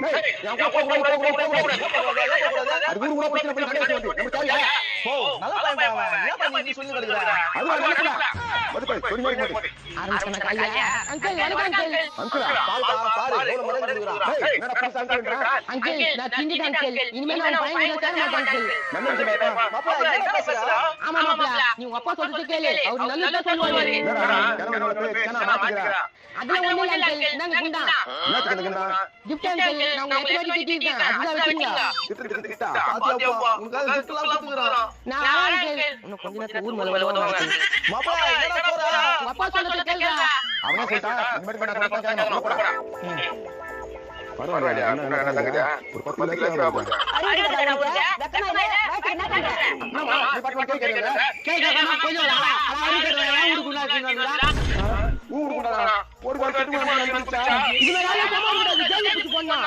என் அப்பா அது ஊரு ஊரா பிரச்சனை பண்ணி கடைசி வந்து நம்ம தேவையா போ நல்ல பையன் அவன் ஏன் நீ சொல்லி கொடுக்குற அது நடக்கல வந்து சொல்லி மாட்டே ஆரம்பிச்சன கையா அங்கிள் வணக்கம் அங்கிள் அங்கிள் பாரு எவ்வளவு மரம் கொடுக்குறான் என்னடா புதுசா அங்கிள்ன்றா அங்கிள் நான் திண்டிட்ட அங்கிள் இனிமே நான் பையன் கிட்ட சேர மாட்டேன் அங்கிள் நம்ம சொல்றா மாப்ள என்ன பேசுற ஆமா மாப்ள நீ உங்க அப்பா சொல்றது கேளு அவர் நல்லதா சொல்லுவாரு என்னடா கிளம்பி கேனா மாத்திக்கிறா அதுல ஒண்ணு இல்ல அங்கிள் இந்தாங்க குண்டா என்னத்துக்கு எனக்குடா கிஃப்ட் அங்கிள் நான் உங்க எத்தனை திட்டிட்டேன் அதுதான் வச்சீங்க கிட்ட பாத்தியாப்பா உனக்காக கிட்டலாம் கொடுக்குறான் நான் அங்கிள் இன்னும் கொஞ்ச நேரத்துல ஊர் மேல வருவாங்க மாப்ள என்னடா போற உங்க அப்பா சொல்றது கேளுடா அவனே சொல்லிட்டா இனிமே பண்ண சொல்றேன் போடா பரவாயில்லை என்ன நடக்குது ஒரு 10 லட்சம் போடா ஆமா டிபார்ட்மென்ட் கேக்குறீங்க கொஞ்சம் ஊரு கூட ஒரு வாரம் கட்டுமா இது வேற யாரும் போக முடியாது ஜெயிலுக்கு போனா